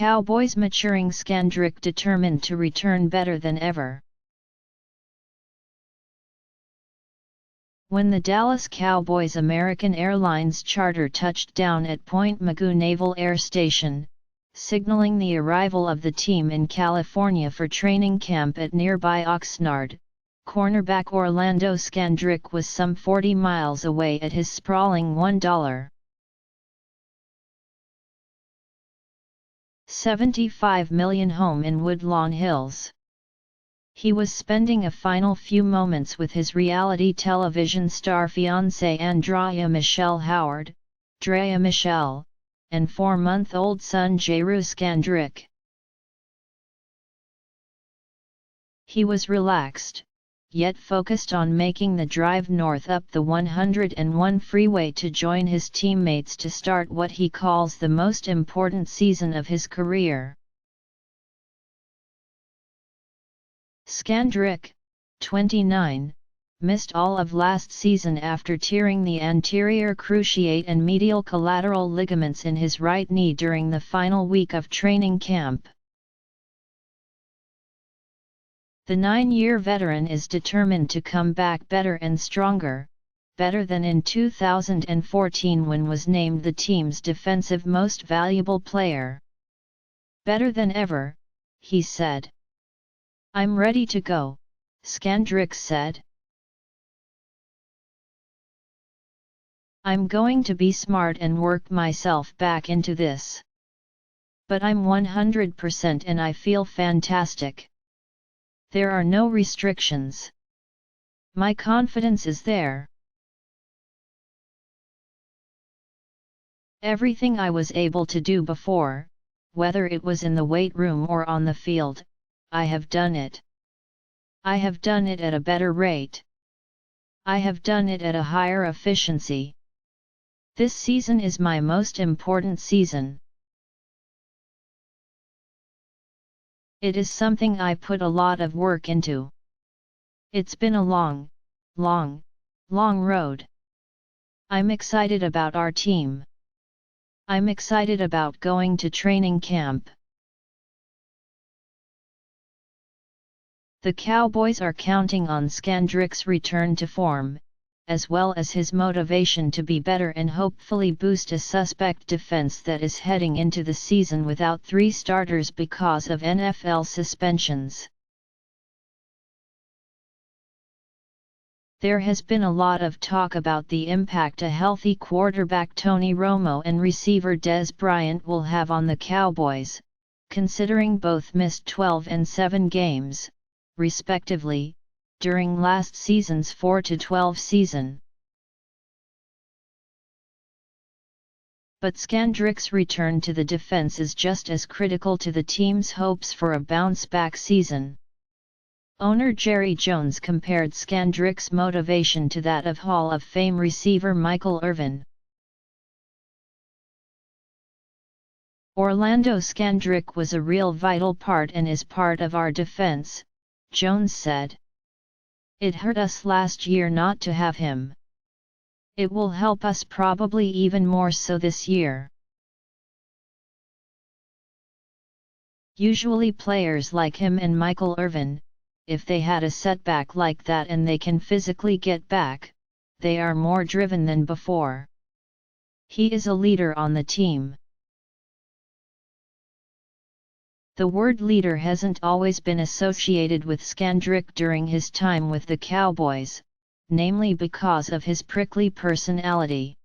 Cowboys' maturing Scandrick determined to return better than ever. When the Dallas Cowboys American Airlines charter touched down at Point Mugu Naval Air Station, signaling the arrival of the team in California for training camp at nearby Oxnard, cornerback Orlando Scandrick was some 40 miles away at his sprawling $1.75 million home in Woodlawn Hills. He was spending a final few moments with his reality television star fiance Andraya Michele Howard, Draya Michele, and 4-month-old son Jru Scandrick. He was relaxed, yet focused on making the drive north up the 101 freeway to join his teammates to start what he calls the most important season of his career. Scandrick, 29, missed all of last season after tearing the anterior cruciate and medial collateral ligaments in his right knee during the final week of training camp. The 9-year veteran is determined to come back better and stronger, better than in 2014 when was named the team's defensive most valuable player. Better than ever, he said. "I'm ready to go," Scandrick said. "I'm going to be smart and work myself back into this. But I'm 100% and I feel fantastic. There are no restrictions. My confidence is there. Everything I was able to do before, whether it was in the weight room or on the field, I have done it. I have done it at a better rate. I have done it at a higher efficiency. This season is my most important season. It is something I put a lot of work into. It's been a long road. I'm excited about our team. I'm excited about going to training camp." The Cowboys are counting on Scandrick's return to form, as well as his motivation to be better and hopefully boost a suspect defense that is heading into the season without 3 starters because of NFL suspensions. There has been a lot of talk about the impact a healthy quarterback Tony Romo and receiver Dez Bryant will have on the Cowboys, considering both missed 12 and 7 games, respectively, during last season's 4-12 season. But Scandrick's return to the defense is just as critical to the team's hopes for a bounce-back season. Owner Jerry Jones compared Scandrick's motivation to that of Hall of Fame receiver Michael Irvin. "Orlando Scandrick was a real vital part and is part of our defense," Jones said. "It hurt us last year not to have him. It will help us probably even more so this year. Usually players like him and Michael Irvin, if they had a setback like that and they can physically get back, they are more driven than before. He is a leader on the team." The word leader hasn't always been associated with Scandrick during his time with the Cowboys, namely because of his prickly personality.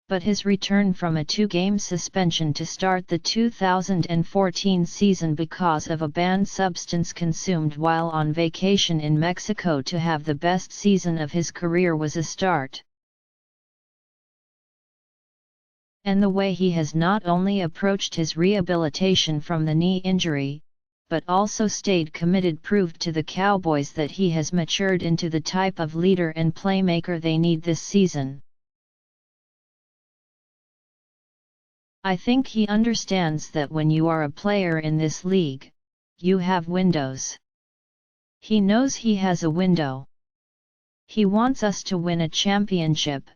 But his return from a 2-game suspension to start the 2014 season because of a banned substance consumed while on vacation in Mexico to have the best season of his career was a start. And the way he has not only approached his rehabilitation from the knee injury, but also stayed committed proved to the Cowboys that he has matured into the type of leader and playmaker they need this season. "I think he understands that when you are a player in this league, you have windows. He knows he has a window. He wants us to win a championship,"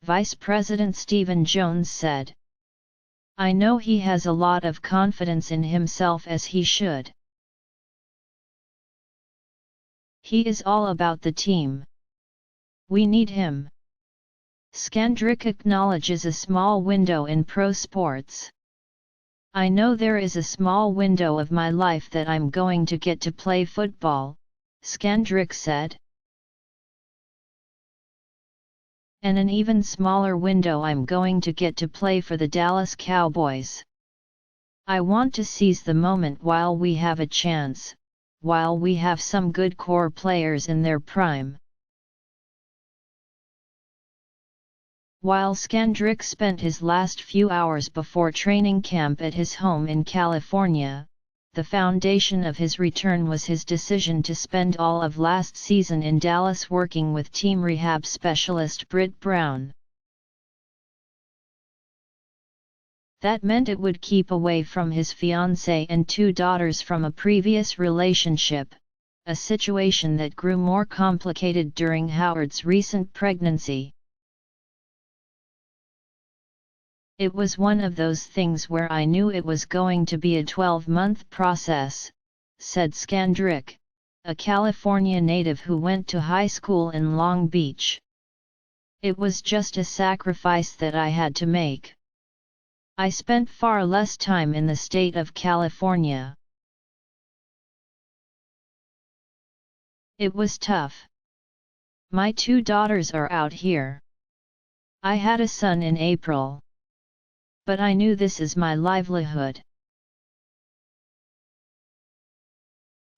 Vice President Stephen Jones said. I know he has a lot of confidence in himself, as he should. He is all about the team. We need him. Scandrick acknowledges a small window in pro sports. I know there is a small window of my life that I'm going to get to play football, Scandrick said. And an even smaller window I'm going to get to play for the Dallas Cowboys. I want to seize the moment while we have a chance, while we have some good core players in their prime. While Scandrick spent his last few hours before training camp at his home in California, the foundation of his return was his decision to spend all of last season in Dallas working with team rehab specialist Britt Brown. That meant it would keep away from his fiance and 2 daughters from a previous relationship, a situation that grew more complicated during Howard's recent pregnancy. It was one of those things where I knew it was going to be a 12-month process, said Scandrick, a California native who went to high school in Long Beach. It was just a sacrifice that I had to make. I spent far less time in the state of California. It was tough. My 2 daughters are out here. I had a son in April. But I knew this is my livelihood.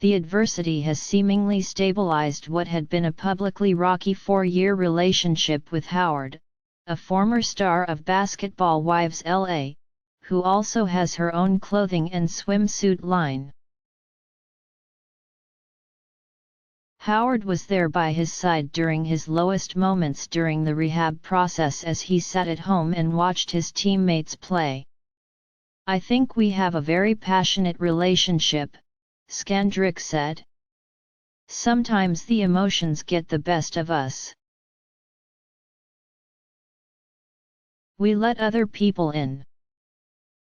The adversity has seemingly stabilized what had been a publicly rocky 4-year relationship with Howard, a former star of Basketball Wives LA, who also has her own clothing and swimsuit line. Howard was there by his side during his lowest moments during the rehab process as he sat at home and watched his teammates play. I think we have a very passionate relationship, Scandrick said. Sometimes the emotions get the best of us. We let other people in.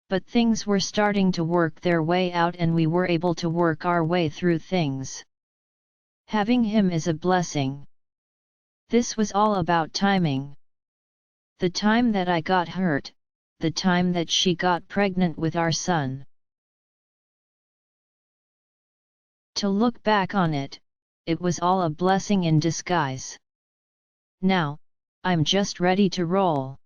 But things were starting to work their way out and we were able to work our way through things. Having him is a blessing. This was all about timing. The time that I got hurt, the time that she got pregnant with our son. To look back on it, it was all a blessing in disguise. Now, I'm just ready to roll.